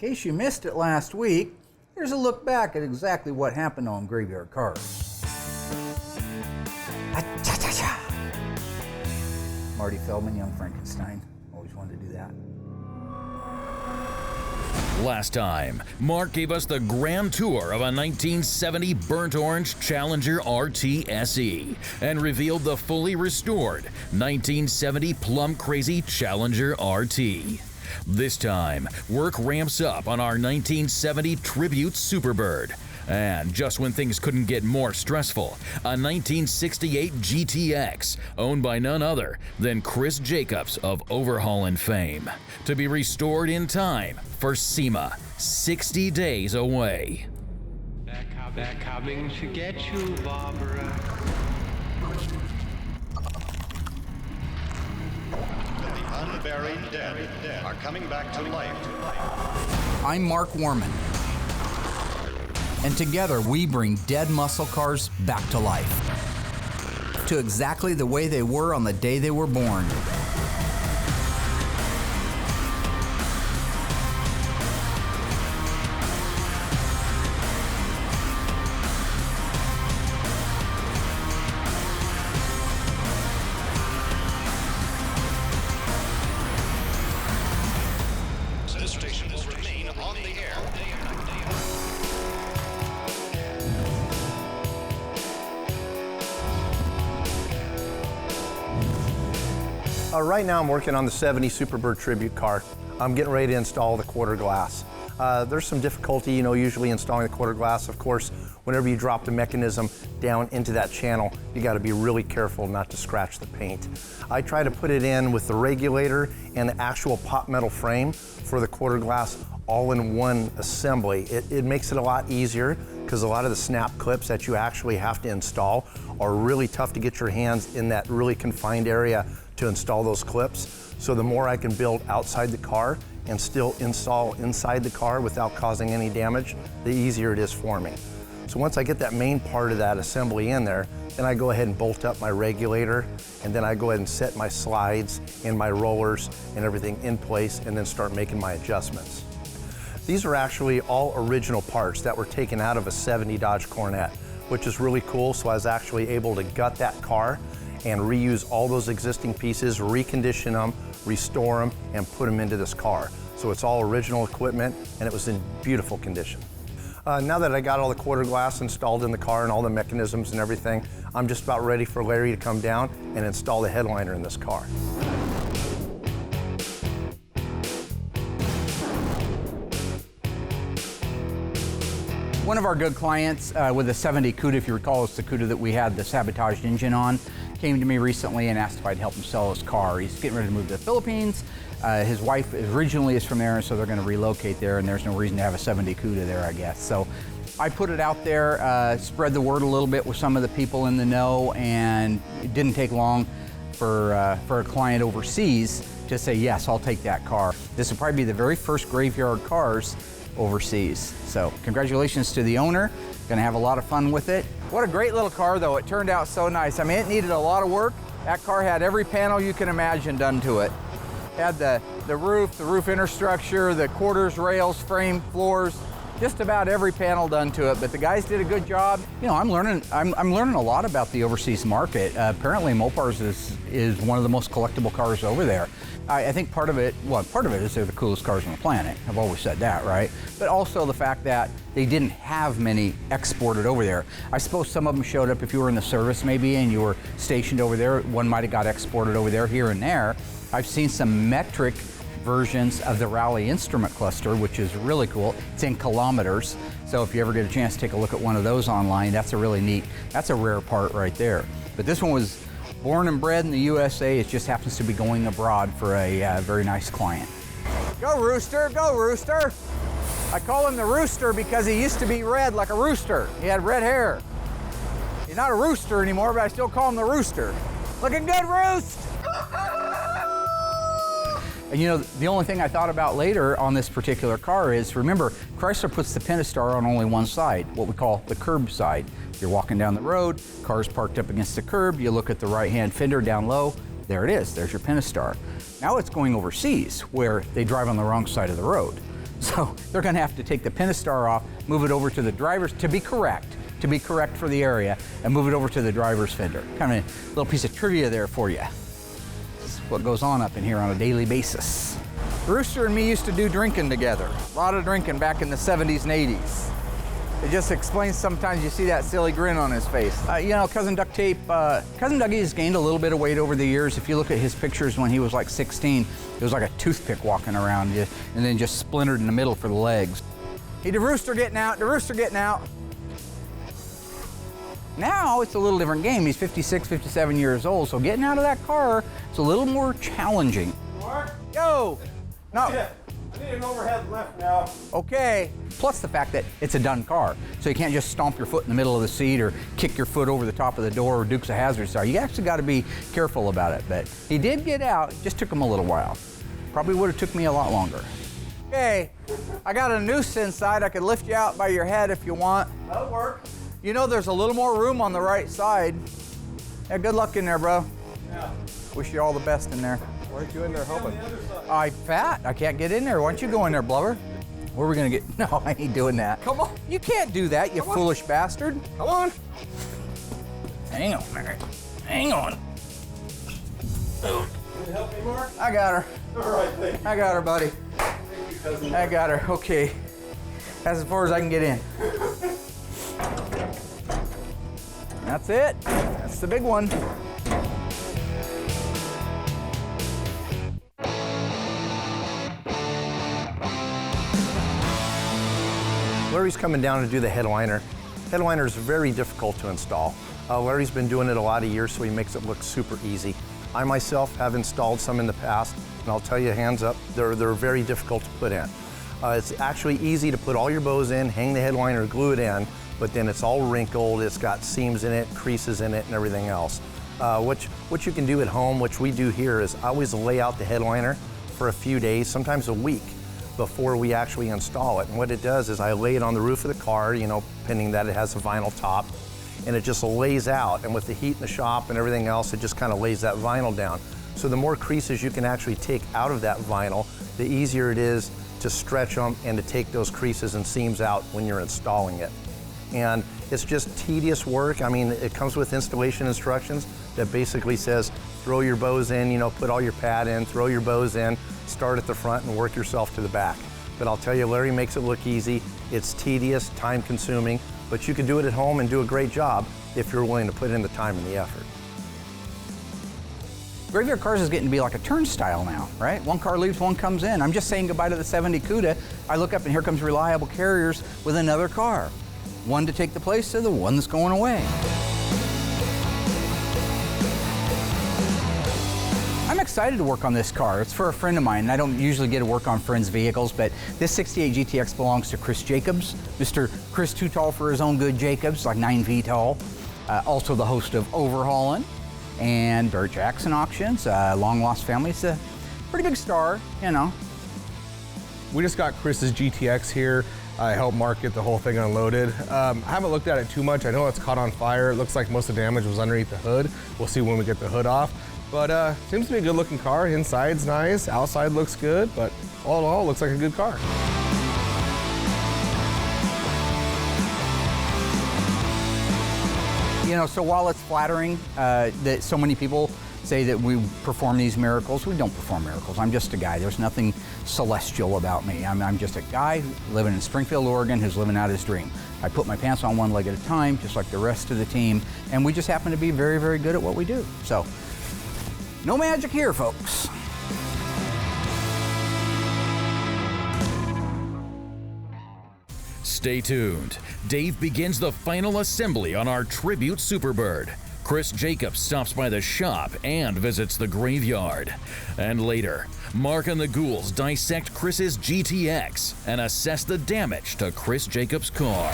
case you missed it last week, here's a look back at exactly what happened on Graveyard Carz. Marty Feldman, Young Frankenstein. Always wanted to do that. Last time, Mark gave us the grand tour of a 1970 burnt orange Challenger RT SE and revealed the fully restored 1970 plum crazy Challenger RT. This time, work ramps up on our 1970 Tribute Superbird. And just when things couldn't get more stressful, a 1968 GTX owned by none other than Chris Jacobs of Overhaulin' fame, to be restored in time for SEMA, 60 days away. They're coming to get you, Barbara. The unburied dead are coming back to life. I'm Mark Warman, and together we bring dead muscle cars back to life, to exactly the way they were on the day they were born. This station will remain on the air. Right now I'm working on the 70 Superbird Tribute car. I'm getting ready to install the quarter glass. There's some difficulty, usually installing the quarter glass. Of course, whenever you drop the mechanism down into that channel, you got to be really careful not to scratch the paint. I try to put it in with the regulator and the actual pot metal frame for the quarter glass all in one assembly. It makes it a lot easier because a lot of the snap clips that you actually have to install are really tough to get your hands in that really confined area to install those clips. So the more I can build outside the car and still install inside the car without causing any damage, the easier it is for me. So once I get that main part of that assembly in there, then I go ahead and bolt up my regulator, and then I go ahead and set my slides and my rollers and everything in place, and then start making my adjustments. These are actually all original parts that were taken out of a 70 Dodge Cornet, which is really cool. So I was actually able to gut that car and reuse all those existing pieces, recondition them, restore them, and put them into this car. So it's all original equipment, and it was in beautiful condition. Now that I got all the quarter glass installed in the car and all the mechanisms and everything, I'm just about ready for Larry to come down and install the headliner in this car. One of our good clients with a 70 Cuda, if you recall, it's the Cuda that we had the sabotaged engine on, came to me recently and asked if I'd help him sell his car. He's getting ready to move to the Philippines. His wife originally is from there, so they're going to relocate there, and there's no reason to have a 70 Cuda there, I guess. So I put it out there, spread the word a little bit with some of the people in the know, and it didn't take long for a client overseas to say, yes, I'll take that car. This will probably be the very first Graveyard Carz overseas. So congratulations to the owner. Gonna have a lot of fun with it. What a great little car though. It turned out so nice. I mean, it needed a lot of work. That car had every panel you can imagine done to it. Had the roof interstructure, the quarters, rails, frame, floors, just about every panel done to it. But the guys did a good job. I'm learning a lot about the overseas market. Apparently Mopar's is one of the most collectible cars over there. I think part of it is they're the coolest cars on the planet. I've always said that, right? But also the fact that they didn't have many exported over there. I suppose some of them showed up if you were in the service maybe and you were stationed over there. One might have got exported over there, here and there. I've seen some metric versions of the Rally instrument cluster, which is really cool. It's in kilometers. So if you ever get a chance to take a look at one of those online, that's a really neat, that's a rare part right there. But this one was born and bred in the USA. It just happens to be going abroad for a very nice client. Go Rooster, go Rooster. I call him the Rooster because he used to be red like a rooster. He had red hair. He's not a rooster anymore, but I still call him the Rooster. Looking good, Roost! And the only thing I thought about later on this particular car is, remember, Chrysler puts the Pentastar on only one side, what we call the curb side. You're walking down the road, car's parked up against the curb, you look at the right-hand fender down low, there it is, there's your Pentastar. Now it's going overseas, where they drive on the wrong side of the road. So they're gonna have to take the Pentastar off, move it over to the driver's, to be correct for the area, and move it over to the driver's fender. Kind of a little piece of trivia there for you. This is what goes on up in here on a daily basis. Rooster and me used to do drinking together. A lot of drinking back in the 70s and 80s. It just explains sometimes you see that silly grin on his face. You know, Cousin Duct Tape, Cousin Dougie has gained a little bit of weight over the years. If you look at his pictures when he was like 16, it was like a toothpick walking around you, and then just splintered in the middle for the legs. Hey, the Rooster getting out, the Rooster getting out. Now it's a little different game. He's 56, 57 years old, so getting out of that car is a little more challenging. Mark? Yo! No. Yeah, I need an overhead lift now. Okay. Plus the fact that it's a done car. So you can't just stomp your foot in the middle of the seat or kick your foot over the top of the door or Dukes of Hazzard style. You actually got to be careful about it. But he did get out. It just took him a little while. Probably would have took me a lot longer. Okay, I got a noose inside. I could lift you out by your head if you want. That'll work. You know there's a little more room on the right side. Yeah, good luck in there, bro. Yeah. Wish you all the best in there. Why aren't you in there helping? I'm fat. I can't get in there. Why don't you go in there, Blubber? Where are we gonna get? No, I ain't doing that. Come on. You can't do that, you foolish bastard. Come on. Hang on, Mary. Hang on. Can you help me, Mark? I got her. All right, thank you. I got her, buddy. Thank you, cousin. I got her. Okay. That's as far as I can get in. That's it. That's the big one. Larry's coming down to do the headliner. Headliner is very difficult to install. Larry's been doing it a lot of years, so he makes it look super easy. I myself have installed some in the past, and I'll tell you, hands up, they're very difficult to put in. It's actually easy to put all your bows in, hang the headliner, glue it in, but then it's all wrinkled, it's got seams in it, creases in it, and everything else. What you can do at home, which we do here, is I always lay out the headliner for a few days, sometimes a week, before we actually install it. And what it does is I lay it on the roof of the car, you know, pending that it has a vinyl top, and it just lays out. And with the heat in the shop and everything else, it just kind of lays that vinyl down. So the more creases you can actually take out of that vinyl, the easier it is to stretch them and to take those creases and seams out when you're installing it. And it's just tedious work. I mean, it comes with installation instructions that basically says, throw your bows in, you know, put all your pad in, throw your bows in, start at the front and work yourself to the back. But I'll tell you, Larry makes it look easy. It's tedious, time consuming, but you can do it at home and do a great job if you're willing to put in the time and the effort. Graveyard Carz is getting to be like a turnstile now, right? One car leaves, one comes in. I'm just saying goodbye to the 70 CUDA. I look up and here comes Reliable Carriers with another car. One to take the place of the one that's going away. I'm excited to work on this car. It's for a friend of mine. I don't usually get to work on friends' vehicles, but this 68 GTX belongs to Chris Jacobs. Mr. Chris Too Tall for his own good Jacobs, like 9 feet tall. Also the host of Overhaulin' and Barrett Jackson Auctions, long lost family. It's a pretty big star, you know. We just got Chris's GTX here. I helped Mark get the whole thing unloaded. I haven't looked at it too much. I know it's caught on fire. It looks like most of the damage was underneath the hood. We'll see when we get the hood off. But seems to be a good looking car. Inside's nice, outside looks good, but all in all, it looks like a good car. You know, so while it's flattering that so many people say that we perform these miracles, we don't perform miracles. I'm just a guy. There's nothing celestial about me. I'm just a guy living in Springfield, Oregon, who's living out his dream. I put my pants on one leg at a time, just like the rest of the team, and we just happen to be very, very good at what we do. So, no magic here, folks. Stay tuned. Dave begins the final assembly on our tribute Superbird. Chris Jacobs stops by the shop and visits the graveyard. And later, Mark and the Ghouls dissect Chris's GTX and assess the damage to Chris Jacobs' car.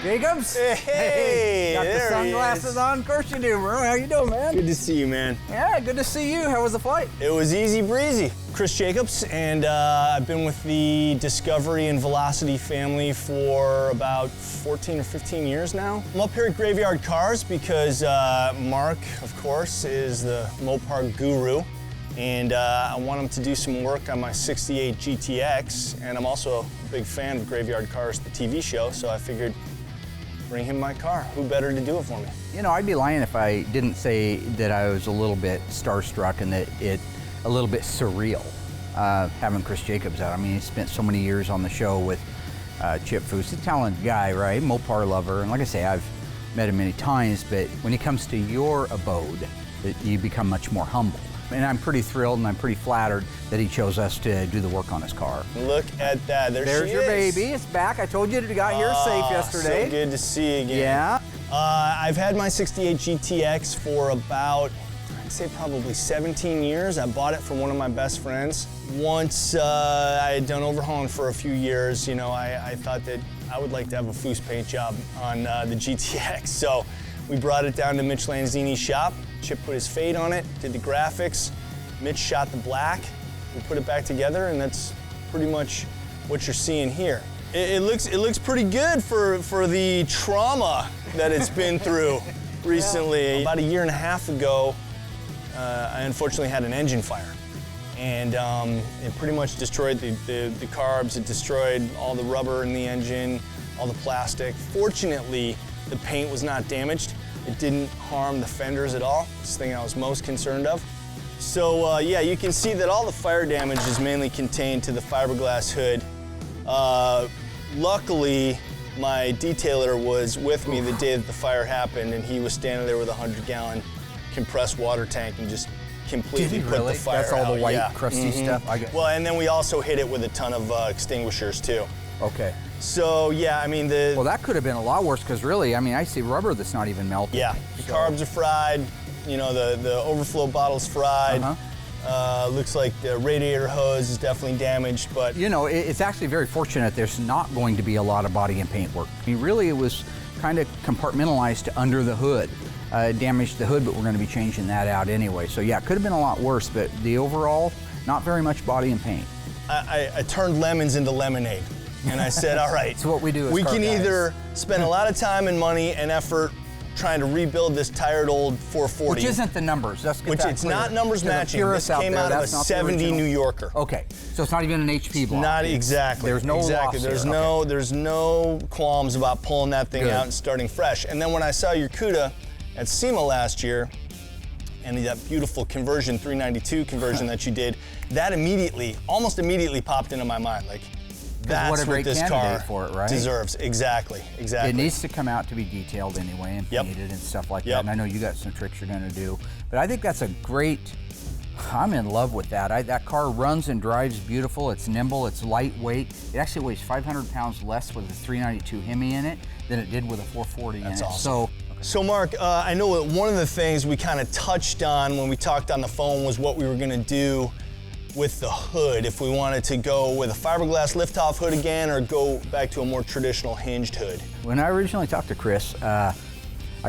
Jacobs? Hey, got the there he sunglasses is. on. Of course you do, bro. How you doing, man? Good to see you, man. Yeah, good to see you. How was the flight? It was easy breezy. Chris Jacobs, and I've been with the Discovery and Velocity family for about 14 or 15 years now. I'm up here at Graveyard Carz because Mark, of course, is the Mopar guru, and I want him to do some work on my 68 GTX, and I'm also a big fan of Graveyard Carz, the TV show, so I figured bring him my car. Who better to do it for me? You know, I'd be lying if I didn't say that I was a little bit starstruck and that a little bit surreal having Chris Jacobs out. I mean, he spent so many years on the show with Chip Foose, a talented guy, right? Mopar lover, and like I say, I've met him many times, but when it comes to your abode, you become much more humble. And I'm pretty thrilled and I'm pretty flattered that he chose us to do the work on his car. Look at that, There's she your is. baby, it's back. I told you it got here safe yesterday. So good to see you again. Yeah. I've had my 68 GTX for about, I'd say probably 17 years. I bought it from one of my best friends. Once I had done overhauling for a few years, you know, I thought that I would like to have a Foose paint job on the GTX. So we brought it down to Mitch Lanzini's shop. Chip put his fade on it, did the graphics. Mitch shot the black. We put it back together, and that's pretty much what you're seeing here. It looks pretty good for the trauma that it's been through recently. About a year and a half ago, I unfortunately had an engine fire, and it pretty much destroyed the carbs. It destroyed all the rubber in the engine, all the plastic. Fortunately, the paint was not damaged. It didn't harm the fenders at all. It's the thing I was most concerned of. So yeah, you can see that all the fire damage is mainly contained to the fiberglass hood. Luckily, my detailer was with me the day that the fire happened, and he was standing there with a 100-gallon compressed water tank and just completely put the fire out. That's all the white, crusty stuff? I guess. Well, and then we also hit it with a ton of extinguishers too. Okay. So yeah, I mean Well, that could have been a lot worse because really, I mean, I see rubber that's not even melted. Yeah, the carbs are fried. You know, the overflow bottle's fried. Looks like the radiator hose is definitely damaged, but you know, it's actually very fortunate there's not going to be a lot of body and paint work. I mean, really, it was kind of compartmentalized to under the hood. It damaged the hood, but we're going to be changing that out anyway. So yeah, it could have been a lot worse, but the overall, not very much body and paint. I turned lemons into lemonade, and I said, all right, it's what we do as we car can guys. Either spend a lot of time and money and effort trying to rebuild this tired old 440. Which isn't the numbers. Which it's not numbers matching. This came out of a 70 New Yorker. Okay, so it's not even an HP block. Not exactly. There's no loss There's here. no Okay. there's no qualms about pulling that thing Good. out and starting fresh. And then when I saw your CUDA at SEMA last year, and that beautiful conversion, 392 conversion that you did, that almost immediately popped into my mind. Like, that's what a great this candidate car for it, right? deserves. Exactly. It needs to come out to be detailed anyway and painted and stuff like that. And I know you got some tricks you're going to do, but I think that's a great. I'm in love with that. That car runs and drives beautiful. It's nimble. It's lightweight. It actually weighs 500 pounds less with a 392 Hemi in it than it did with a 440 in it. That's awesome. So Mark, I know that one of the things we kind of touched on when we talked on the phone was what we were going to do with the hood, if we wanted to go with a fiberglass liftoff hood again or go back to a more traditional hinged hood. When I originally talked to Chris, I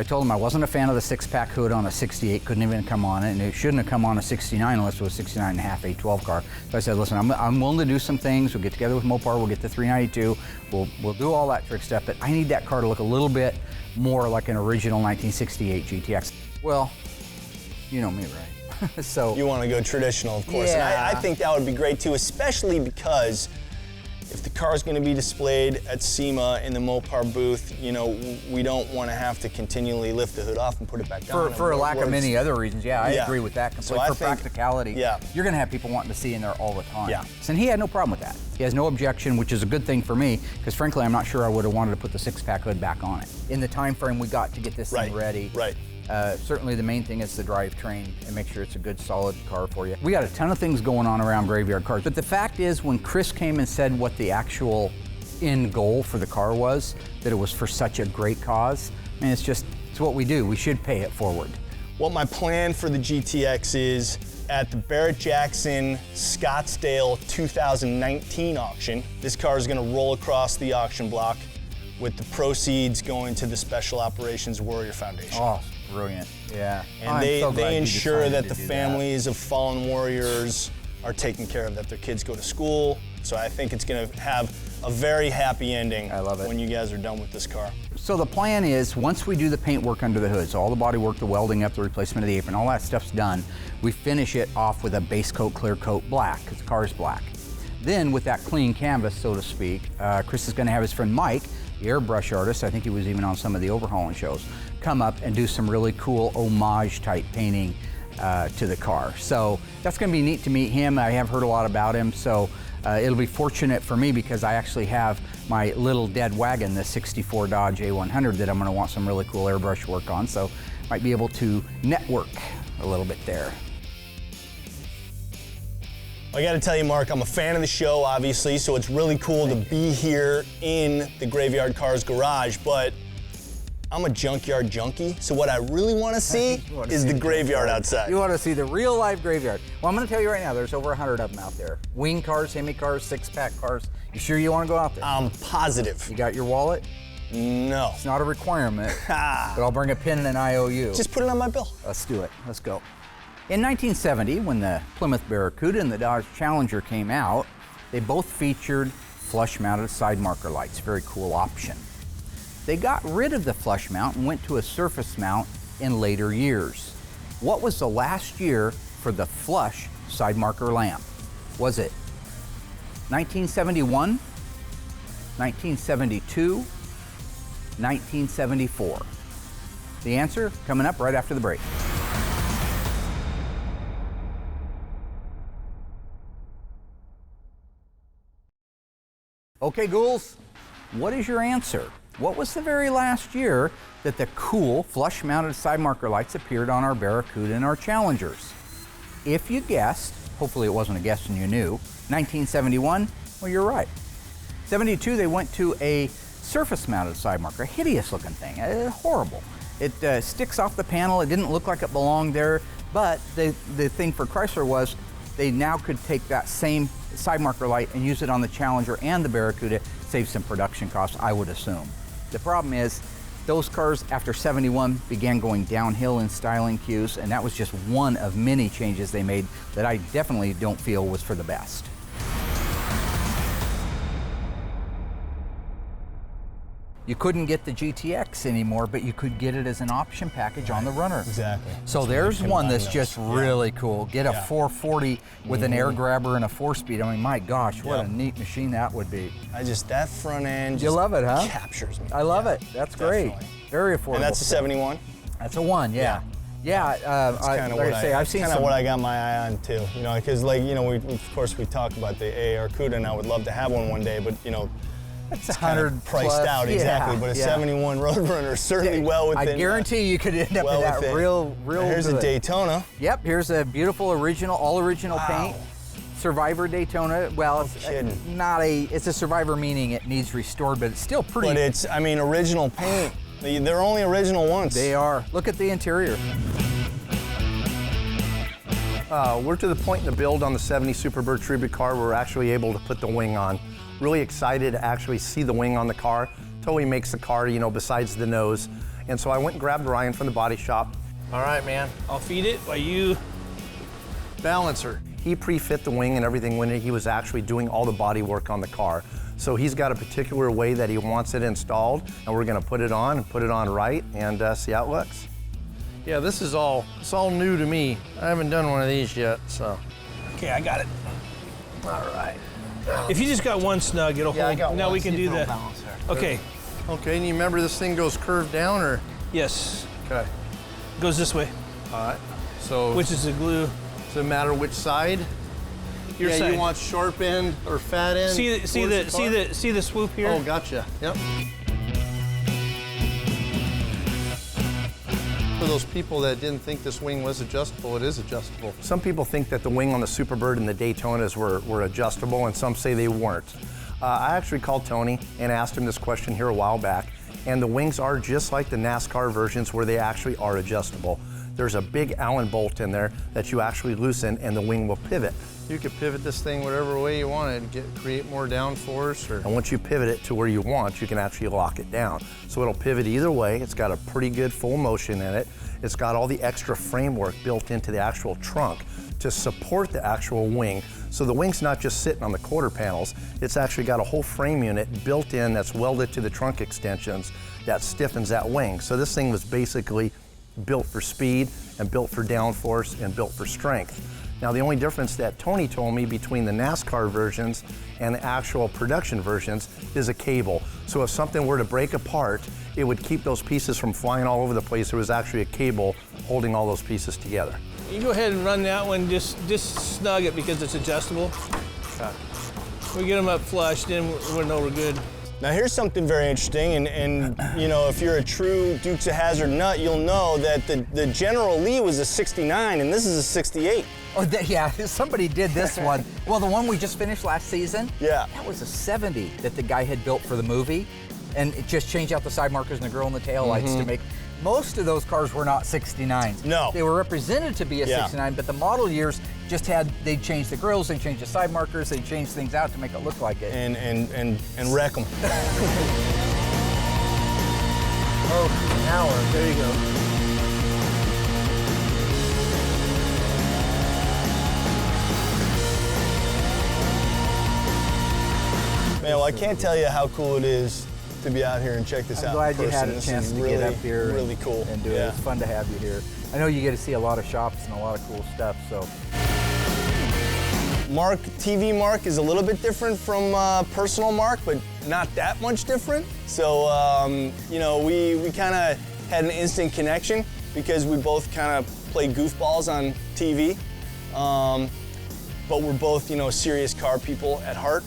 told him I wasn't a fan of the 6-pack hood on a 68, couldn't even come on it, and it shouldn't have come on a 69 unless it was a 69 and a half 812 car. So I said, listen, I'm willing to do some things. We'll get together with Mopar, we'll get the 392, we'll do all that trick stuff, but I need that car to look a little bit more like an original 1968 GTX. Well, you know me, right? So you want to go traditional, of course. Yeah. And I think that would be great too, especially because if the car is going to be displayed at SEMA in the Mopar booth, you know, we don't want to have to continually lift the hood off and put it back on. For a lack of many other reasons, I agree with that completely. So for practicality, you're going to have people wanting to see in there all the time. Yeah. And he had no problem with that. He has no objection, which is a good thing for me, because frankly, I'm not sure I would have wanted to put the 6-pack hood back on it. In the time frame we got to get this thing ready. Right. Certainly the main thing is the drivetrain and make sure it's a good solid car for you. We got a ton of things going on around Graveyard Carz, but the fact is when Chris came and said what the actual end goal for the car was, that it was for such a great cause, I mean, it's what we do. We should pay it forward. What my plan for the GTX is at the Barrett-Jackson Scottsdale 2019 auction. This car is going to roll across the auction block with the proceeds going to the Special Operations Warrior Foundation. Oh, brilliant. Yeah. And they ensure that the families of fallen warriors are taken care of, that their kids go to school. So I think it's gonna have a very happy ending. I love it. When you guys are done with this car. So the plan is, once we do the paint work under the hood, so all the body work, the welding up, the replacement of the apron, all that stuff's done, we finish it off with a base coat, clear coat black, because the car's black. Then with that clean canvas, so to speak, Chris is gonna have his friend Mike, the airbrush artist, I think he was even on some of the Overhaulin'S shows, come up and do some really cool homage type painting to the car. So that's gonna be neat to meet him. I have heard a lot about him, so it'll be fortunate for me because I actually have my little dead wagon, the 64 Dodge A100, that I'm gonna want some really cool airbrush work on, so might be able to network a little bit there. I gotta tell you, Mark, I'm a fan of the show, obviously, so it's really cool to be here in the Graveyard Carz garage, but I'm a junkyard junkie, so what I really wanna see is the graveyard outside. You wanna see the real live graveyard. Well, I'm gonna tell you right now, there's over 100 of them out there. Wing cars, hemi cars, 6-pack cars. You sure you wanna go out there? I'm positive. You got your wallet? No. It's not a requirement, but I'll bring a pin and an IOU. Just put it on my bill. Let's do it, let's go. In 1970, when the Plymouth Barracuda and the Dodge Challenger came out, they both featured flush-mounted side marker lights, very cool option. They got rid of the flush mount and went to a surface mount in later years. What was the last year for the flush side marker lamp? Was it 1971, 1972, 1974? The answer coming up right after the break. Okay, ghouls, what is your answer? What was the very last year that the cool flush-mounted side marker lights appeared on our Barracuda and our Challengers? If you guessed, hopefully it wasn't a guess and you knew, 1971, well, you're right. 72, they went to a surface-mounted side marker, a hideous-looking thing, horrible. It sticks off the panel, it didn't look like it belonged there, but the thing for Chrysler was they now could take that same side marker light and use it on the Challenger and the Barracuda, save some production costs, I would assume. The problem is, those cars after 71 began going downhill in styling cues, and that was just one of many changes they made that I definitely don't feel was for the best. You couldn't get the GTX anymore, but you could get it as an option package on the Runner. Exactly. So there's one that's just really cool. Get a 440 with an air grabber and a 4-speed. I mean, my gosh, what a neat machine that would be. That front end just you love it, huh? captures me. I love it. That's great. Very affordable. And that's a 71? That's a 1, yeah. Yeah, That's kind of what I've seen what I got my eye on too. You know, because like, you know, of course we talk about the AAR CUDA, and I would love to have one day, but you know, it's 100 priced out, exactly. But a 71 Roadrunner is certainly well within. I guarantity you could end up in that real Here's good. a Daytona. Yep, here's a beautiful original, all original paint. Survivor Daytona. Well, it's not it's a Survivor, meaning it needs restored, but it's still pretty. But it's, I mean, original paint. They're only original once. They are. Look at the interior. We're to the point in the build on the 70 Superbird Tribute car where we're actually able to put the wing on. Really excited to actually see the wing on the car. Totally makes the car, you know, besides the nose. And so I went and grabbed Ryan from the body shop. All right, man. I'll feed it while you balance her. He pre-fit the wing and everything when he was actually doing all the body work on the car. So he's got a particular way that he wants it installed, and we're gonna put it on right and see how it looks. Yeah, it's all new to me. I haven't done one of these yet, so. Okay, I got it. All right. If you just got one snug, it'll hold. Now we can do the. Okay. Okay, and you remember this thing goes curved down, or? Yes. Okay. Goes this way. All right. So. Which is the glue? Does it matter which side? Your side. You want sharp end or fat end? See the swoop here? Oh, gotcha. Yep. For those people that didn't think this wing was adjustable, it is adjustable. Some people think that the wing on the Superbird and the Daytonas were adjustable, and some say they weren't. I actually called Tony and asked him this question here a while back, and the wings are just like the NASCAR versions where they actually are adjustable. There's a big Allen bolt in there that you actually loosen and the wing will pivot. You could pivot this thing whatever way you want it, create more downforce. And once you pivot it to where you want, you can actually lock it down. So it'll pivot either way. It's got a pretty good full motion in it. It's got all the extra framework built into the actual trunk to support the actual wing. So the wing's not just sitting on the quarter panels, it's actually got a whole frame unit built in that's welded to the trunk extensions that stiffens that wing. So this thing was basically built for speed and built for downforce and built for strength. Now the only difference that Tony told me between the NASCAR versions and the actual production versions is a cable. So if something were to break apart, it would keep those pieces from flying all over the place. There was actually a cable holding all those pieces together. You go ahead and run that one, just snug it because it's adjustable. We get them up flush, then we'll know we're good. Now here's something very interesting, and you know, if you're a true Dukes of Hazzard nut, you'll know that the General Lee was a 69 and this is a 68. Oh, yeah, somebody did this one. Well, the one we just finished last season, yeah, that was a 70 that the guy had built for the movie, and it just changed out the side markers and the grill and the tail lights to make. Most of those cars were not 69s. No. They were represented to be a 69, but the model years just they changed the grills, they changed the side markers, they changed things out to make it look like it. And wreck them. Oh, an hour, there you go. Man, well, I can't tell you how cool it is to be out here and check this out. I'm glad in you had person. a chance to really, get up here really cool. and do it. It's fun to have you here. I know you get to see a lot of shops and a lot of cool stuff, so. TV Mark is a little bit different from personal Mark, but not that much different. So, you know, we kind of had an instant connection because we both kind of play goofballs on TV. But we're both, you know, serious car people at heart.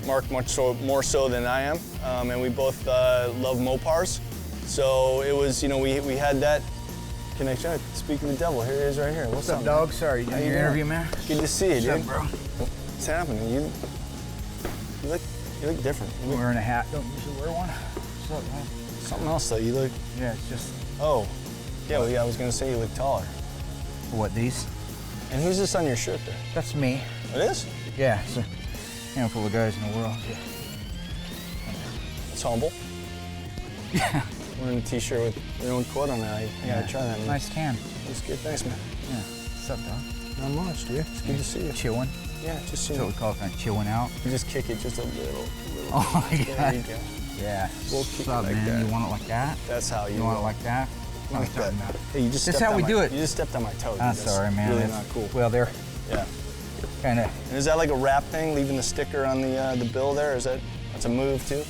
Mark more so than I am, and we both love Mopars. So it was, you know, we had that connection. Speaking of the devil, here he is right here. What's up, dog? Sorry, you doing your interview, man? Good to see you, dude. What's up, bro? What's happening? You look different. I'm wearing a hat. Don't usually wear one. What's up, man? Something else though. You look. Yeah, it's just. Oh, yeah. Well, yeah. I was gonna say you look taller. What, these? And who's this on your shirt there? That's me. It is? Yeah. It's a handful of guys in the world. Yeah. It's humble. Yeah. Wearing a t-shirt with your own quote on it. I gotta try that, man. Nice tan. It's good. Thanks, man. Yeah. What's up, dog? Not much, dude. It's good to see you. Chilling? Yeah, just That's what we call it, kind of chilling out. You just kick it just a little. Oh, my God. There you go. Yeah. We'll kick What's up, it like man? that. You want it like that? That's how you want it roll. like that? Like that. Hey, you just That's stepped how on we my, do it. You just stepped on my toe. I'm dude. sorry, man. Really It's not cool. Well, they're Yeah. kind of. And is that like a wrap thing, leaving the sticker on the bill there? Is that's a move too?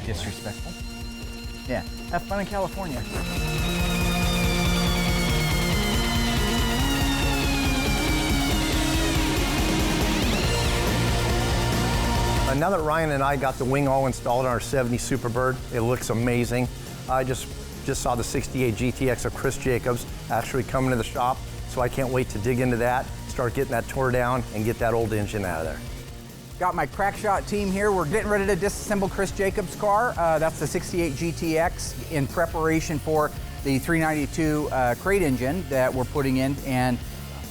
Disrespectful. Yeah. Have fun in California. Now that Ryan and I got the wing all installed on our 70 Superbird, it looks amazing. I just saw the 68 GTX of Chris Jacobs actually coming to the shop, so I can't wait to dig into that, start getting that tore down, and get that old engine out of there. Got my Crackshot team here. We're getting ready to disassemble Chris Jacobs' car. That's the 68 GTX in preparation for the 392 crate engine that we're putting in, and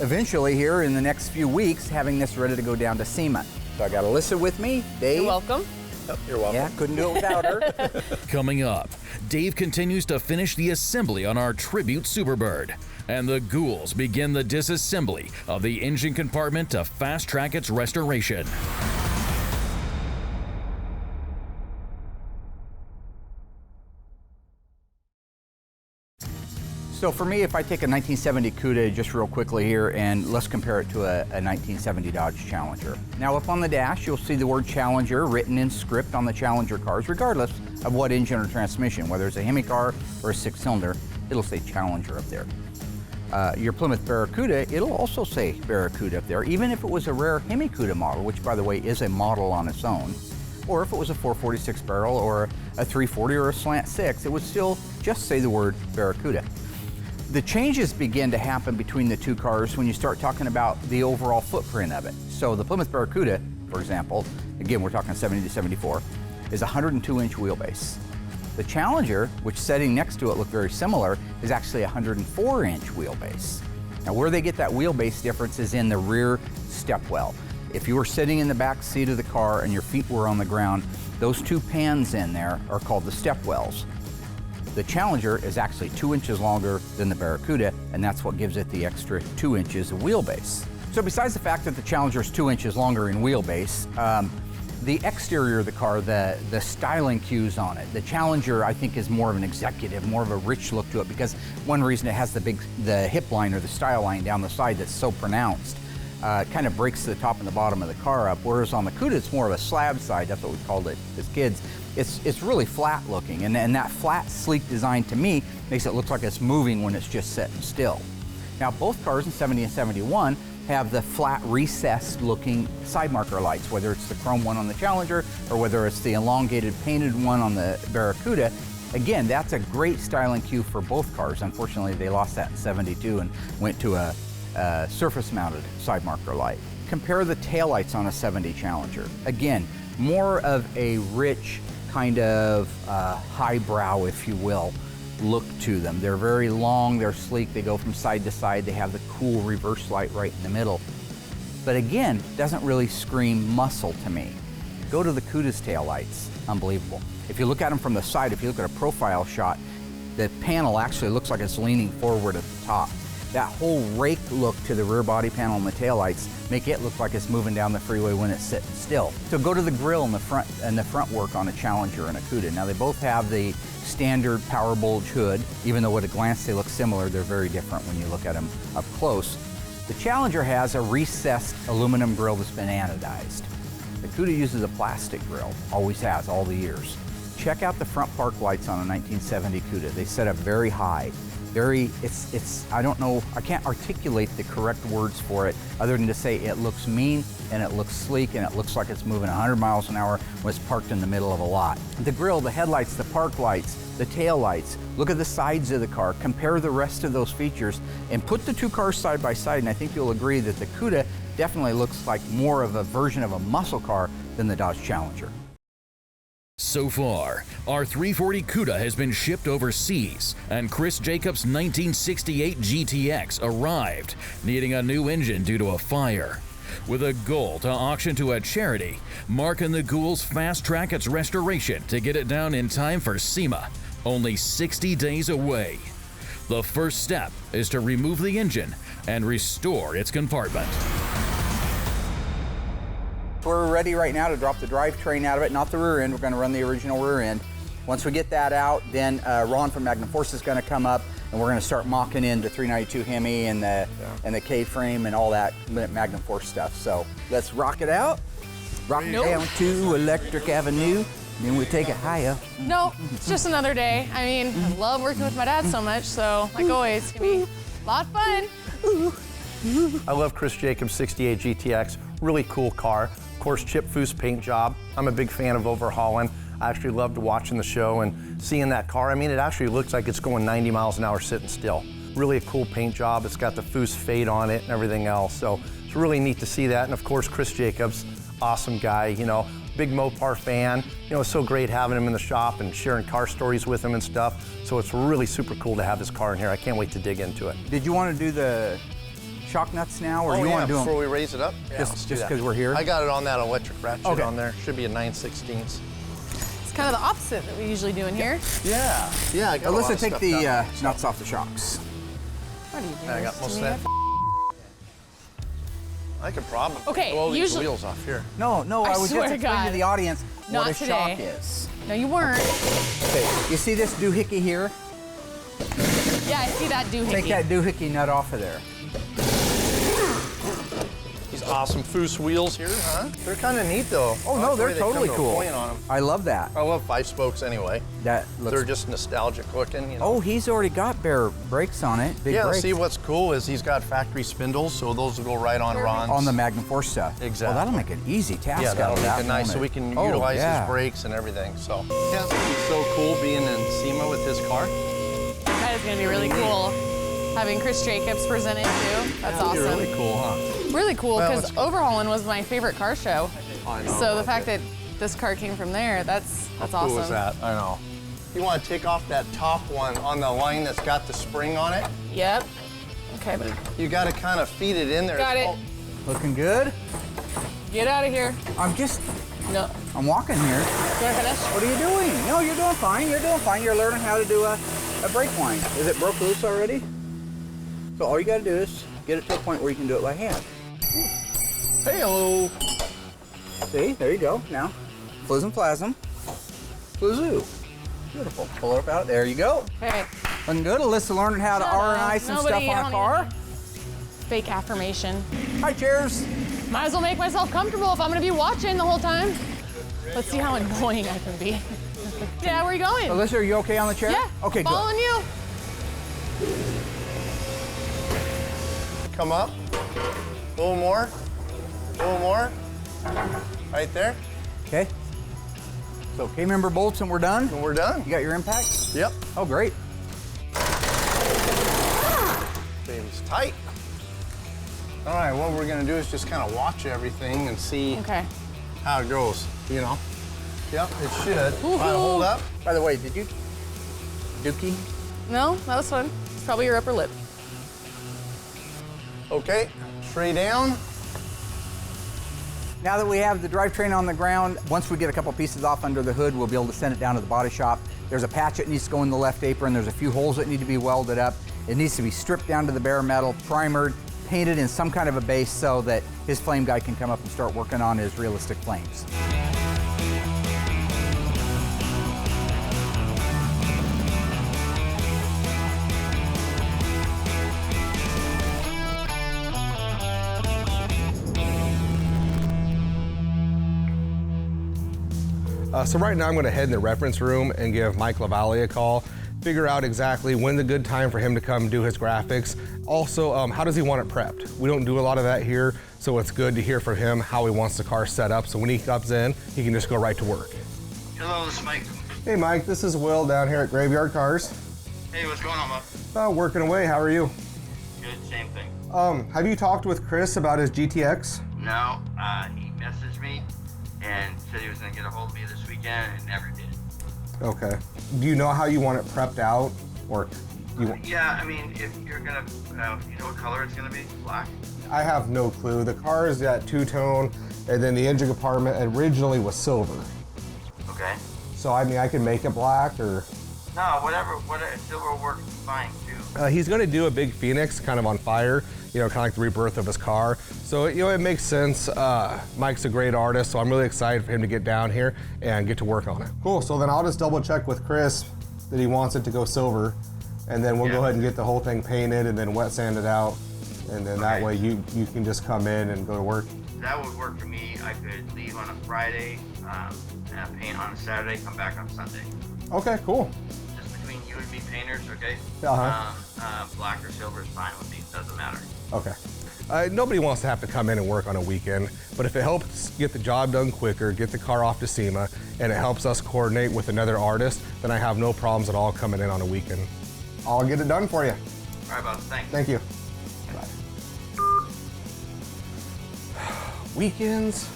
eventually here in the next few weeks, having this ready to go down to SEMA. So I got Alyssa with me. Dave. You're welcome. Oh, you're welcome. Yeah, couldn't do it without her. Coming up, Dave continues to finish the assembly on our Tribute Superbird, and the ghouls begin the disassembly of the engine compartment to fast-track its restoration. So for me, if I take a 1970 Cuda just real quickly here, and let's compare it to a 1970 Dodge Challenger. Now up on the dash, you'll see the word Challenger written in script on the Challenger cars, regardless of what engine or transmission, whether it's a Hemi car or a 6-cylinder, it'll say Challenger up there. Your Plymouth Barracuda, it'll also say Barracuda up there, even if it was a rare Hemi Cuda model, which by the way is a model on its own, or if it was a 446 barrel or a 340 or a slant 6, it would still just say the word Barracuda. The changes begin to happen between the two cars when you start talking about the overall footprint of it. So the Plymouth Barracuda, for example, again, we're talking 70 to 74, is a 102-inch wheelbase. The Challenger, which setting next to it look very similar, is actually a 104-inch wheelbase. Now where they get that wheelbase difference is in the rear stepwell. If you were sitting in the back seat of the car and your feet were on the ground, those two pans in there are called the stepwells. The Challenger is actually 2 inches longer than the Barracuda, and that's what gives it the extra 2 inches of wheelbase. So besides the fact that the Challenger is 2 inches longer in wheelbase, the exterior of the car, the styling cues on it, the Challenger I think is more of an executive, more of a rich look to it, because one reason it has the hip line or the style line down the side that's so pronounced. It kind of breaks the top and the bottom of the car up, whereas on the Cuda it's more of a slab side. That's what we called it as kids. It's really flat looking, and that flat, sleek design to me makes it look like it's moving when it's just sitting still. Now both cars in 70 and 71 have the flat, recessed looking side marker lights, whether it's the chrome one on the Challenger or whether it's the elongated painted one on the Barracuda. Again, that's a great styling cue for both cars. Unfortunately, they lost that in 72 and went to a surface-mounted side marker light. Compare the taillights on a 70 Challenger. Again, more of a rich kind of highbrow, if you will, look to them. They're very long, they're sleek, they go from side to side, they have the cool reverse light right in the middle. But again, doesn't really scream muscle to me. Go to the Cuda's taillights, unbelievable. If you look at them from the side, if you look at a profile shot, the panel actually looks like it's leaning forward at the top. That whole rake look to the rear body panel and the taillights make it look like it's moving down the freeway when it's sitting still. So go to the grille and the front work on a Challenger and a Cuda. Now they both have the standard power bulge hood. Even though at a glance they look similar, they're very different when you look at them up close. The Challenger has a recessed aluminum grille that's been anodized. The Cuda uses a plastic grille, always has, all the years. Check out the front park lights on a 1970 Cuda. They set up very high. I don't know, I can't articulate the correct words for it other than to say it looks mean and it looks sleek and it looks like it's moving 100 miles an hour when it's parked in the middle of a lot. The grille, the headlights, the park lights, the tail lights, look at the sides of the car, compare the rest of those features and put the two cars side by side, and I think you'll agree that the Cuda definitely looks like more of a version of a muscle car than the Dodge Challenger. So far, our 340 Cuda has been shipped overseas, and Chris Jacobs' 1968 GTX arrived, needing a new engine due to a fire. With a goal to auction to a charity, Mark and the Ghouls fast-track its restoration to get it down in time for SEMA, only 60 days away. The first step is to remove the engine and restore its compartment. We're ready right now to drop the drivetrain out of it, not the rear end. We're going to run the original rear end. Once we get that out, then Ron from Magnum Force is going to come up, and we're going to start mocking in the 392 Hemi and the K-frame and all that Magnum Force stuff. So let's rock it out. Rock it down to Electric Avenue, then we'll take it higher. No, it's just another day. I mean, I love working with my dad so much, so like always, it's going to be a lot of fun. I love Chris Jacobs' 68 GTX, really cool car. Of course, Chip Foose paint job. I'm a big fan of Overhaulin'S. I actually loved watching the show and seeing that car. I mean, it actually looks like it's going 90 miles an hour sitting still. Really a cool paint job. It's got the Foose fade on it and everything else. So it's really neat to see that. And of course, Chris Jacobs, awesome guy, you know, big Mopar fan. You know, it's so great having him in the shop and sharing car stories with him and stuff. So it's really super cool to have his car in here. I can't wait to dig into it. Did you want to do the shock nuts now, or you want to do them before we raise it up? Yeah, just because we're here? I got it on that electric ratchet on there. Should be a 9/16. It's kind of the opposite that we usually do in here. Yeah. Yeah, I got Alyssa, take the nuts off the shocks. What are you doing? I got most of that. I could probably blow these wheels off here. No, I was swear just to explaining God. to the audience Not what a today. shock is. No, you weren't. Okay, you see this doohickey here? Yeah, I see that doohickey. Take that doohickey nut off of there. These awesome Foose wheels here, huh? They're kind of neat though. Oh no, they're totally cool. On them. I love that. I love 5 spokes anyway. That looks. They're just nostalgic looking. You know? Oh, he's already got bare brakes on it. Big yeah. brakes. See what's cool is he's got factory spindles, so those will go right on Ron's. On the Magnum Force stuff. Exactly. Well, that'll make an easy task. Yeah, that'll out of make that, it nice, won't so we can utilize his brakes and everything. So yeah, it's gonna be so cool being in SEMA with his car. That is going to be really cool. Having Chris Jacobs present it too. That's awesome. Really cool, huh? Really cool, Well, because Overhaulin' was my favorite car show. I know. So the fact that this car came from there, that's awesome. How cool is that? I know. You want to take off that top one on the line that's got the spring on it? Yep. Okay, but You got to kind of feed it in there. got it. Looking good. Get out of here. I'm just No. I'm walking here. You want to finish? What are you doing? No, you're doing fine. You're doing fine. You're learning how to do a brake wind. Is it broke loose already? So all you got to do is get it to a point where you can do it by hand. Hey-o. See, there you go. Now, flism plasm, flizoo. Beautiful. Pull it up out. There you go. Okay. Looking good. Alyssa learning how to R&I some stuff on a car. Fake affirmation. Hi, cheers. Might as well make myself comfortable if I'm gonna be watching the whole time. Let's see how annoying I can be. Yeah, where are you going? Alyssa, are you okay on the chair? Yeah. Okay, following you. Come up. A little more. A little more. Right there. Okay. So K-member bolts and we're done? And we're done. You got your impact? Yep. Oh, great. Seems tight. All right, what we're gonna do is just kind of watch everything and see how it goes, you know? Yep, it should. All right, hold up. By the way, did you dookie? No, that was fun. It's probably your upper lip. Okay, straight down. Now that we have the drivetrain on the ground, once we get a couple pieces off under the hood, we'll be able to send it down to the body shop. There's a patch that needs to go in the left apron. There's a few holes that need to be welded up. It needs to be stripped down to the bare metal, primered, painted in some kind of a base so that his flame guy can come up and start working on his realistic flames. So right now I'm going to head in the reference room and give Mike LaValle a call, figure out exactly when the good time for him to come do his graphics. Also, how does he want it prepped? We don't do a lot of that here, so it's good to hear from him how he wants the car set up, so when he comes in, he can just go right to work. Hello, this is Mike. Hey Mike, this is Will down here at Graveyard Cars. Hey, what's going on, Mike? Working away, how are you? Good, same thing. Have you talked with Chris about his GTX? No, he messaged me and said he was going to get a hold of me this weekend and never did. Okay. Do you know how you want it prepped out, or you want? Yeah, I mean, if you're going to, you know what color it's going to be? Black? I have no clue. The car is at two-tone, and then the engine compartment originally was silver. Okay. So, I mean, I can make it black, or? No, whatever silver works fine, too. He's going to do a big Phoenix kind of on fire, you know, kind of like the rebirth of his car. So, you know, it makes sense. Mike's a great artist, so I'm really excited for him to get down here and get to work on it. Cool, so then I'll just double check with Chris that he wants it to go silver, and then we'll go ahead and get the whole thing painted and then wet sand it out, and then that way you can just come in and go to work. That would work for me. I could leave on a Friday, and paint on a Saturday, come back on Sunday. Okay, cool. Just between you and me painters, okay? Black or silver is fine with me, doesn't matter. Okay. Nobody wants to have to come in and work on a weekend, but if it helps get the job done quicker, get the car off to SEMA, and it helps us coordinate with another artist, then I have no problems at all coming in on a weekend. I'll get it done for you. All right, boss, thanks. Thank you. Bye. Weekends.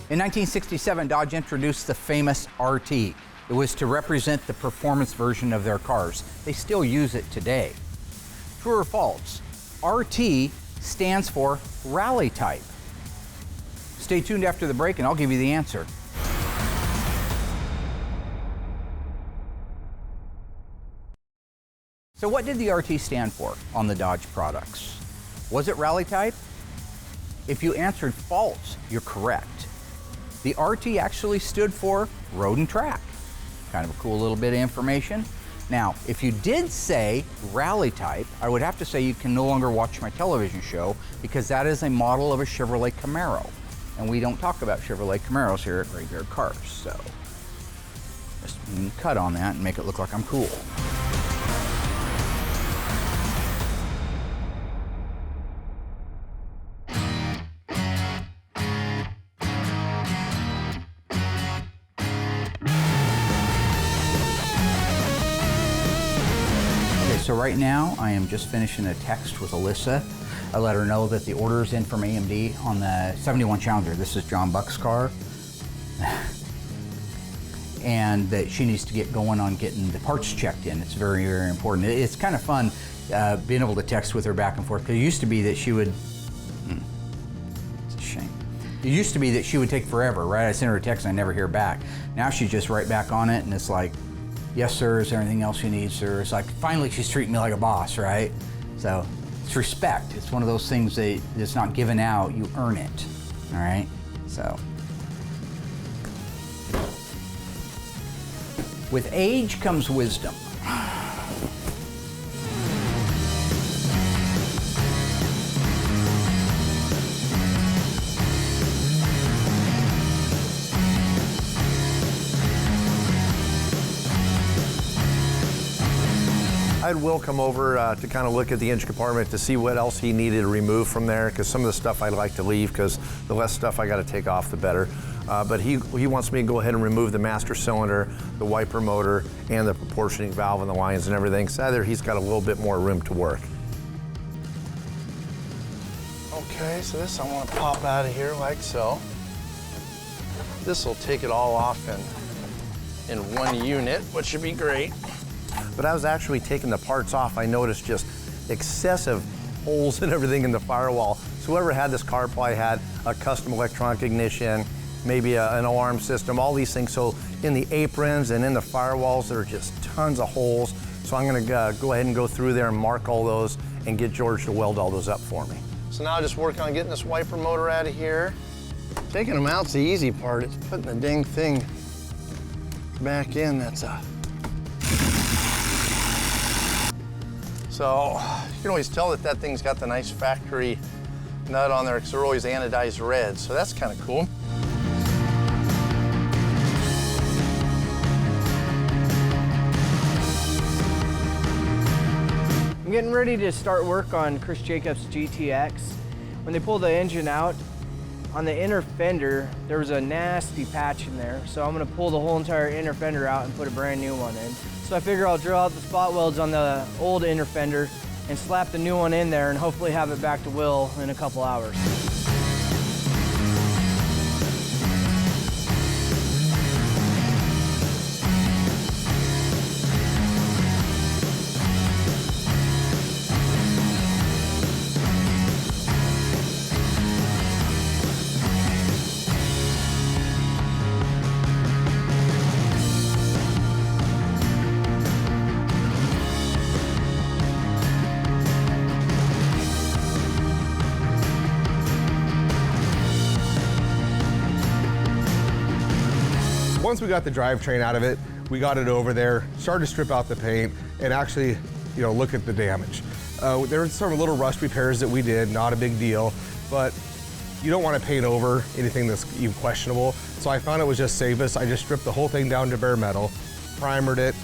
In 1967, Dodge introduced the famous RT. It was to represent the performance version of their cars. They still use it today. True or false? RT stands for rally type. Stay tuned after the break and I'll give you the answer. So what did the RT stand for on the Dodge products? Was it rally type? If you answered false, you're correct. The RT actually stood for road and track. Kind of a cool little bit of information. Now, if you did say rally type, I would have to say you can no longer watch my television show because that is a model of a Chevrolet Camaro. And we don't talk about Chevrolet Camaros here at Graveyard Cars, so just cut on that and make it look like I'm cool. So right now, I am just finishing a text with Alyssa. I let her know that the order is in from AMD on the 71 Challenger. This is John Buck's car. And that she needs to get going on getting the parts checked in. It's very, very important. It's kind of fun being able to text with her back and forth, because it used to be that she would, it's a shame. It used to be that she would take forever, right? I sent her a text and I never hear back. Now she's just right back on it and it's like, yes, sir, is there anything else you need, sir? It's like, finally she's treating me like a boss, right? So it's respect. It's one of those things that it's not given out, you earn it, all right? So. With age comes wisdom. I had Will come over to kind of look at the engine compartment to see what else he needed to remove from there, because some of the stuff I'd like to leave, because the less stuff I got to take off, the better. But he wants me to go ahead and remove the master cylinder, the wiper motor, and the proportioning valve and the lines and everything. So there he's got a little bit more room to work. Okay, so this I want to pop out of here like so. This will take it all off in one unit, which should be great. But I was actually taking the parts off, I noticed just excessive holes and everything in the firewall. So whoever had this car probably had a custom electronic ignition, maybe an alarm system, all these things. So in the aprons and in the firewalls, there are just tons of holes. So I'm gonna go ahead and go through there and mark all those and get George to weld all those up for me. So now I just work on getting this wiper motor out of here. Taking them out's the easy part. It's putting the dang thing back in. So you can always tell that thing's got the nice factory nut on there because they're always anodized red. So that's kind of cool. I'm getting ready to start work on Chris Jacobs' GTX. When they pulled the engine out, on the inner fender, there was a nasty patch in there. So I'm gonna pull the whole entire inner fender out and put a brand new one in. So I figure I'll drill out the spot welds on the old inner fender and slap the new one in there and hopefully have it back to Will in a couple hours. Once we got the drivetrain out of it, we got it over there, started to strip out the paint, and actually, look at the damage. There were some little rust repairs that we did, not a big deal, but you don't want to paint over anything that's even questionable. So I found it was just safest. I just stripped the whole thing down to bare metal, primered it,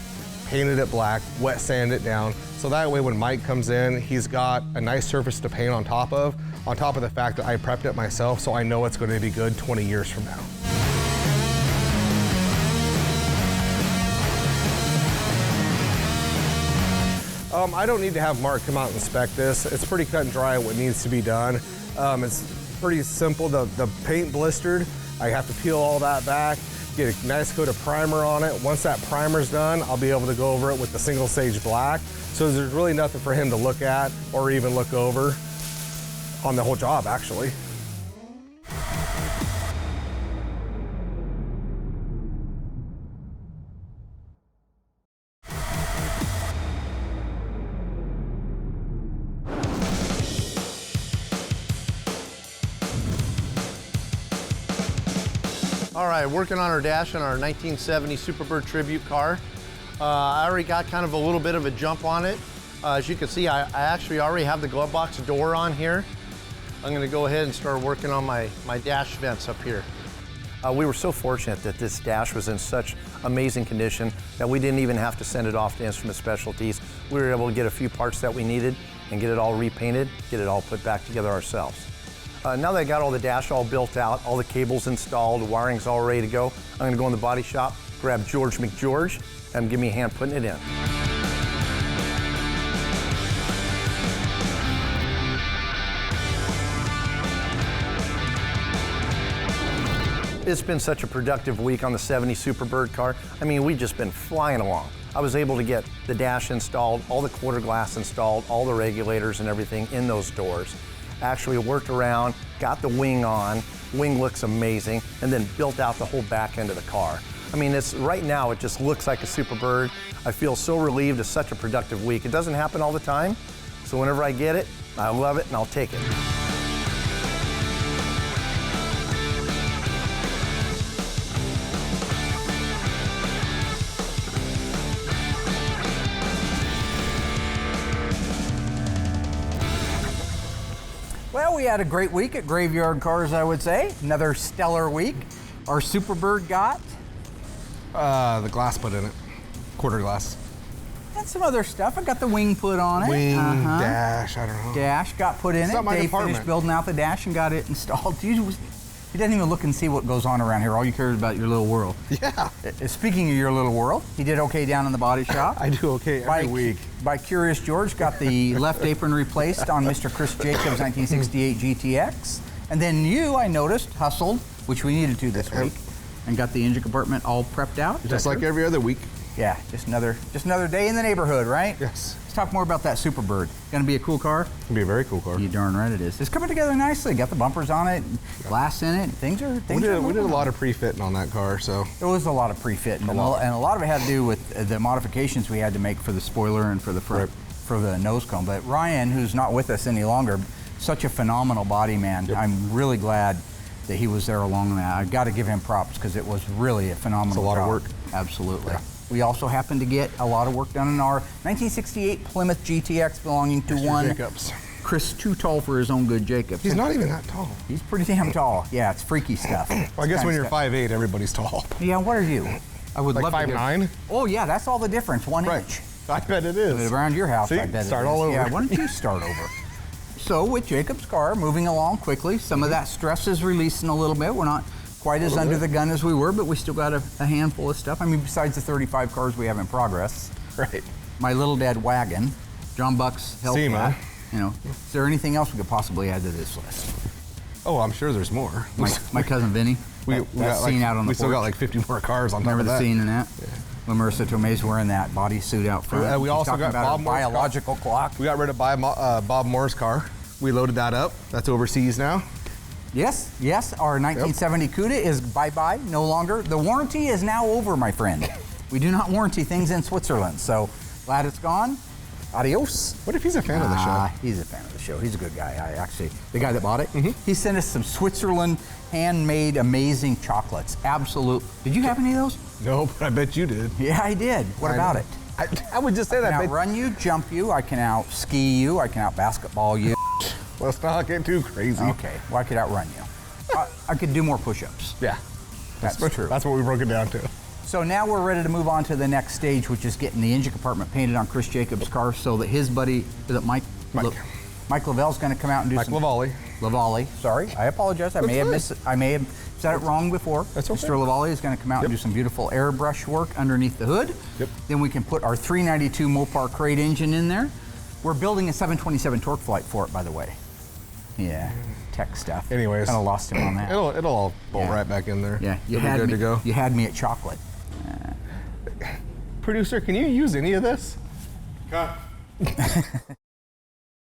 painted it black, wet sanded it down. So that way when Mike comes in, he's got a nice surface to paint on top of the fact that I prepped it myself, so I know it's going to be good 20 years from now. I don't need to have Mark come out and inspect this. It's pretty cut and dry what needs to be done. It's pretty simple. The paint blistered. I have to peel all that back, get a nice coat of primer on it. Once that primer's done, I'll be able to go over it with the single stage black. So there's really nothing for him to look at or even look over on the whole job, actually. All right, working on our dash on our 1970 Superbird Tribute car. I already got kind of a little bit of a jump on it. As you can see, I actually already have the glove box door on here. I'm gonna go ahead and start working on my dash vents up here. We were so fortunate that this dash was in such amazing condition that we didn't even have to send it off to Instrument Specialties. We were able to get a few parts that we needed and get it all repainted, get it all put back together ourselves. Now that I got all the dash all built out, all the cables installed, the wiring's all ready to go, I'm gonna go in the body shop, grab George McGeorge, and give me a hand putting it in. It's been such a productive week on the 70 Superbird car. I mean, we've just been flying along. I was able to get the dash installed, all the quarter glass installed, all the regulators and everything in those doors. Actually worked around, got the wing on, Wing looks amazing, and then built out the whole back end of the car. I mean, right now it just looks like a Superbird. I feel so relieved. It's such a productive week. It doesn't happen all the time, so whenever I get it, I love it and I'll take it. Well, we had a great week at Graveyard Carz, I would say. Another stellar week. Our Superbird got The glass put in it. Quarter glass. and some other stuff. I got the wing put on it. Wing, dash, I don't know. Dash got put in It's it. not my Dave department. finished building out the dash and got it installed. He doesn't even look and see what goes on around here. All you care is about your little world. Yeah. Speaking of your little world, he did okay down in the body shop. I do okay every week. By Curious George, got the left apron replaced on Mr. Chris Jacobs' 1968 GTX. And then you, I noticed, hustled, which we needed to this week, and got the engine compartment all prepped out. Just like every other week. Yeah, just another day in the neighborhood, right? Yes. Let's talk more about that Superbird. Gonna be a cool car? It'll be a very cool car. You darn right it is. It's coming together nicely. Got the bumpers on it, glass in it. Things are. We did a lot of pre-fitting on that car, so. There was a lot of pre-fitting, and a lot of it had to do with the modifications we had to make for the spoiler and for the front, for the nose cone. But Ryan, who's not with us any longer, such a phenomenal body man. Yep. I'm really glad that he was there along that. I got to give him props because it was really a phenomenal It's a lot job. of work. Absolutely. Yeah. We also happened to get a lot of work done in our 1968 Plymouth GTX belonging to one Jacobs. Chris, too tall for his own good Jacobs. He's not even that tall. He's pretty damn tall. Yeah, it's freaky stuff. Well, I guess when you're 5'8", everybody's tall. Yeah, what are you? I would like love 5'9". Oh yeah, that's all the difference. 1 inch. I bet it is. But around your house, See? I bet Start it is. all over. Yeah, why don't you start over? So with Jacob's car moving along quickly, some of that stress is releasing a little bit. We're not quite as under the gun as we were, but we still got a handful of stuff. I mean, besides the 35 cars we have in progress. Right. My little dad wagon, John Buck's Hellcat. You know, is there anything else we could possibly add to this list? Oh, I'm sure there's more. My cousin Vinny. We still got like 50 more cars on top Remember of the that. scene in that? Yeah. When Marissa Tomei's wearing that bodysuit out front. We also got Bob Moore's biological clock. We got rid of Bob Moore's car. We loaded that up. That's overseas now. Yes, our 1970 CUDA is bye-bye, no longer. The warranty is now over, my friend. We do not warranty things in Switzerland, so glad it's gone. Adios. What if he's a fan of the show? He's a fan of the show. He's a good guy. The guy that bought it, he sent us some Switzerland handmade amazing chocolates. Absolute. Did you have any of those? No, but I bet you did. Yeah, I did. What about it? I would just say that. I can outrun you, jump you, I can out-ski you, I can out-basketball you. Let's not get too crazy. Okay, well, I could outrun you. I could do more push-ups. Yeah. That's true. That's what we broke it down to. So now we're ready to move on to the next stage, which is getting the engine compartment painted on Chris Jacobs' car so that his buddy, is it Mike? Mike Lavalley's going to come out and do some... Lavalley, sorry. I apologize. I may have said it wrong before. That's okay. Mr. Lavalley is going to come out and do some beautiful airbrush work underneath the hood. Yep. Then we can put our 392 Mopar crate engine in there. We're building a 727 torque flight for it, by the way. Yeah, tech stuff. Anyways. Kind of lost him on that. It'll all bolt right back in there. Yeah, It'll be good to go. You had me at chocolate. Producer, can you use any of this? Cut.